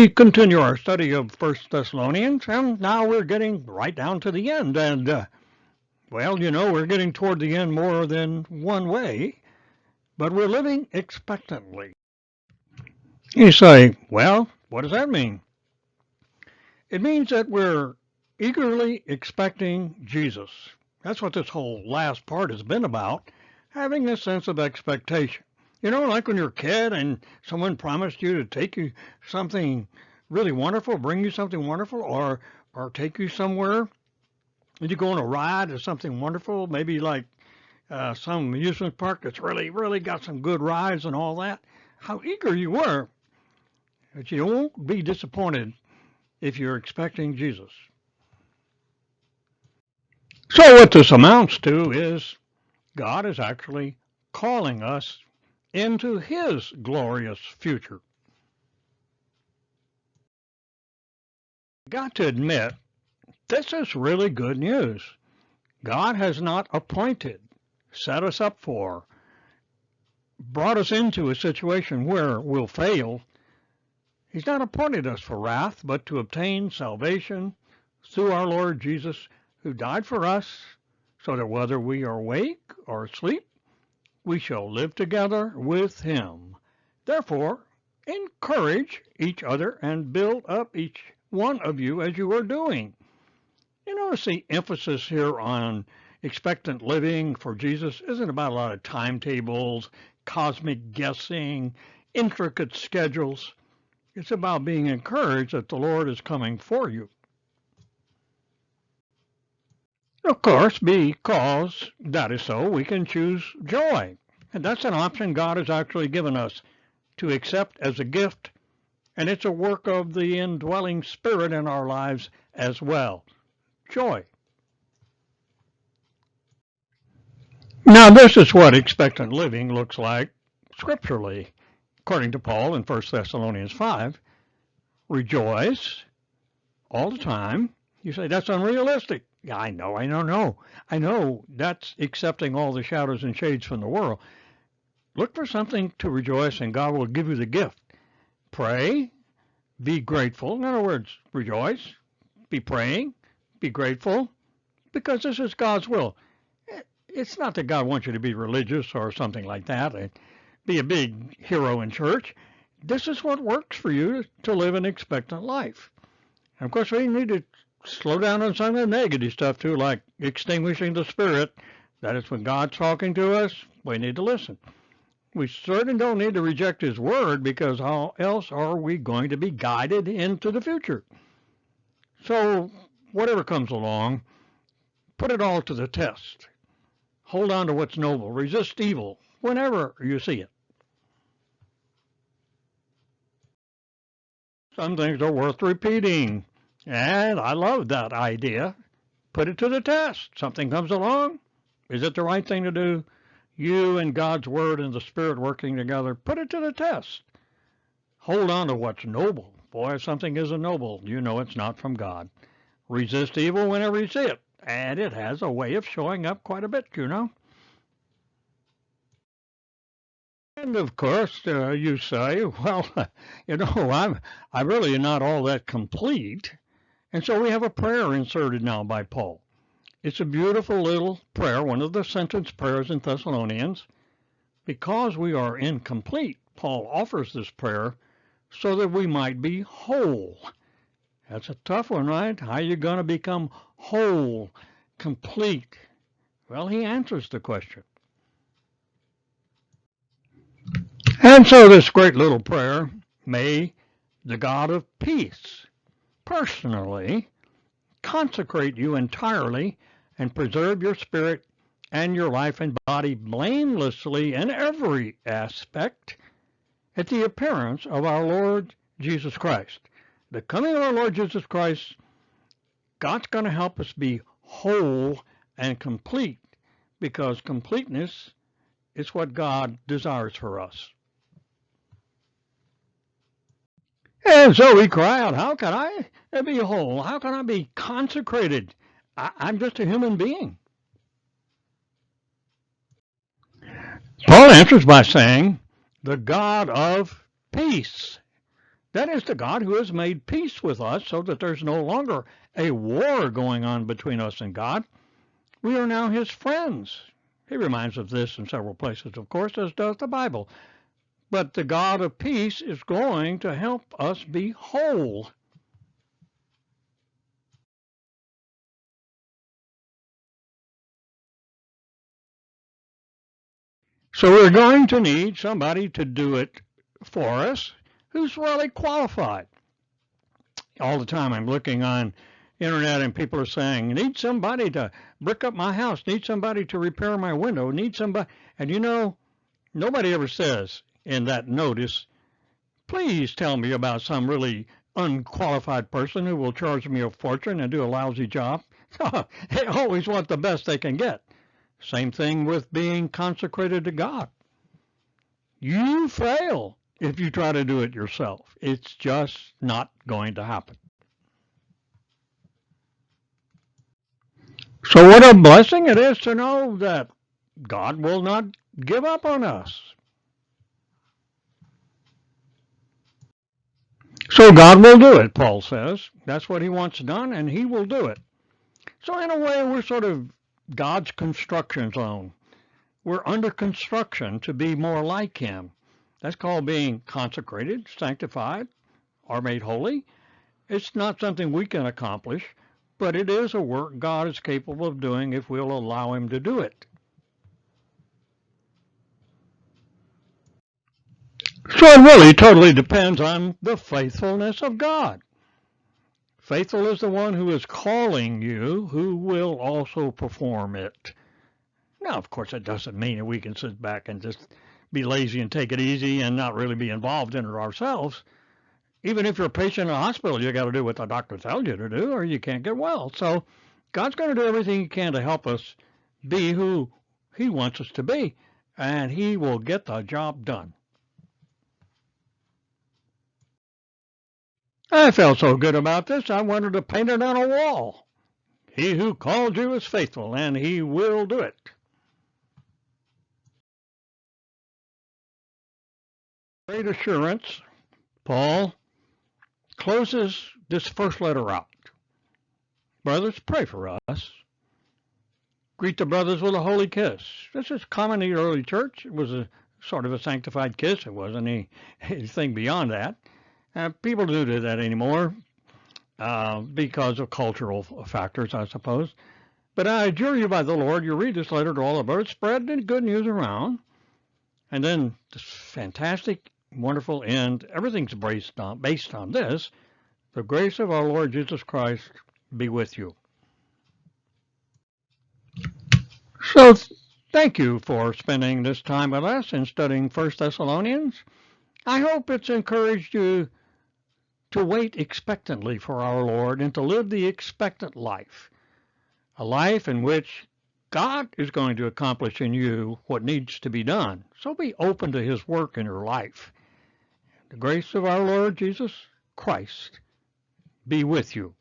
We continue our study of First Thessalonians, and now we're getting right down to the end. And, we're getting toward the end more than one way, but we're living expectantly. You say, well, what does that mean? It means that we're eagerly expecting Jesus. That's what this whole last part has been about, having a sense of expectation. You know, like when you're a kid and someone promised you to take you something really wonderful, bring you something wonderful, or take you somewhere, and you go on a ride or something wonderful, maybe like some amusement park that's really got some good rides and all that. How eager you were, but you won't be disappointed if you're expecting Jesus. So what this amounts to is God is actually calling us into His glorious future. Got to admit, this is really good news. God has not appointed, set us up for, brought us into a situation where we'll fail. He's not appointed us for wrath, but to obtain salvation through our Lord Jesus, who died for us, so that whether we are awake or asleep, we shall live together with Him. Therefore, encourage each other and build up each one of you as you are doing. You notice the emphasis here on expectant living for Jesus isn't about a lot of timetables, cosmic guessing, intricate schedules. It's about being encouraged that the Lord is coming for you. Of course, because that is so, we can choose joy. And that's an option God has actually given us to accept as a gift, and it's a work of the indwelling Spirit in our lives as well. Joy. Now, this is what expectant living looks like scripturally. According to Paul in 1 Thessalonians 5, rejoice all the time. You say, that's unrealistic. Yeah, I know that's accepting all the shadows and shades from the world. Look for something to rejoice, and God will give you the gift. Pray, be grateful. In other words, rejoice, be praying, be grateful, because this is God's will. It's not that God wants you to be religious or something like that, and be a big hero in church. This is what works for you to live an expectant life. And of course, we need to slow down on some of the negative stuff too, like extinguishing the spirit. That is when God's talking to us, we need to listen. We certainly don't need to reject His word, because how else are we going to be guided into the future? So whatever comes along, put it all to the test. Hold on to what's noble. Resist evil whenever you see it. Some things are worth repeating. And I love that idea. Put it to the test. Something comes along. Is it the right thing to do? You and God's Word and the Spirit working together, put it to the test. Hold on to what's noble. Boy, if something isn't noble, you know it's not from God. Resist evil whenever you see it. And it has a way of showing up quite a bit, you know. And of course, you say, well, I'm really not all that complete. And so we have a prayer inserted now by Paul. It's a beautiful little prayer, one of the sentence prayers in Thessalonians. Because we are incomplete, Paul offers this prayer so that we might be whole. That's a tough one, right? How are you going to become whole, complete? Well, he answers the question. And so this great little prayer, may the God of peace personally consecrate you entirely and preserve your spirit and your life and body blamelessly in every aspect at the appearance of our Lord Jesus Christ. The coming of our Lord Jesus Christ, God's going to help us be whole and complete, because completeness is what God desires for us. And so we cry out, how can I be whole? How can I be consecrated? I'm just a human being. Paul answers by saying, the God of peace. That is the God who has made peace with us so that there's no longer a war going on between us and God. We are now his friends. He reminds us of this in several places, of course, as does the Bible. But the God of peace is going to help us be whole. So we're going to need somebody to do it for us who's really qualified. All the time I'm looking on internet and people are saying, need somebody to brick up my house, need somebody to repair my window, need somebody. And you know, nobody ever says in that notice, please tell me about some really unqualified person who will charge me a fortune and do a lousy job. They always want the best they can get. Same thing with being consecrated to God. You fail if you try to do it yourself. It's just not going to happen. So what a blessing it is to know that God will not give up on us. So God will do it, Paul says. That's what he wants done, and he will do it. So in a way, we're sort of God's construction zone. We're under construction to be more like him. That's called being consecrated, sanctified, or made holy. It's not something we can accomplish, but it is a work God is capable of doing if we'll allow him to do it. So it really totally depends on the faithfulness of God. Faithful is the one who is calling you, who will also perform it. Now, of course, that doesn't mean that we can sit back and just be lazy and take it easy and not really be involved in it ourselves. Even if you're a patient in a hospital, you got to do what the doctor tells you to do, or you can't get well. So God's going to do everything he can to help us be who he wants us to be, and he will get the job done. I felt so good about this, I wanted to paint it on a wall. He who called you is faithful, and he will do it. Great assurance, Paul closes this first letter out. Brothers, pray for us. Greet the brothers with a holy kiss. This is common in the early church. It was a sort of a sanctified kiss. It wasn't anything beyond that. People don't do that anymore because of cultural factors, I suppose. But I adjure you by the Lord, you read this letter to all the brothers, spread the good news around. And then this fantastic, wonderful end. Everything's based on this. The grace of our Lord Jesus Christ be with you. So thank you for spending this time with us and studying 1 Thessalonians. I hope it's encouraged you to wait expectantly for our Lord and to live the expectant life, a life in which God is going to accomplish in you what needs to be done. So be open to his work in your life. The grace of our Lord Jesus Christ be with you.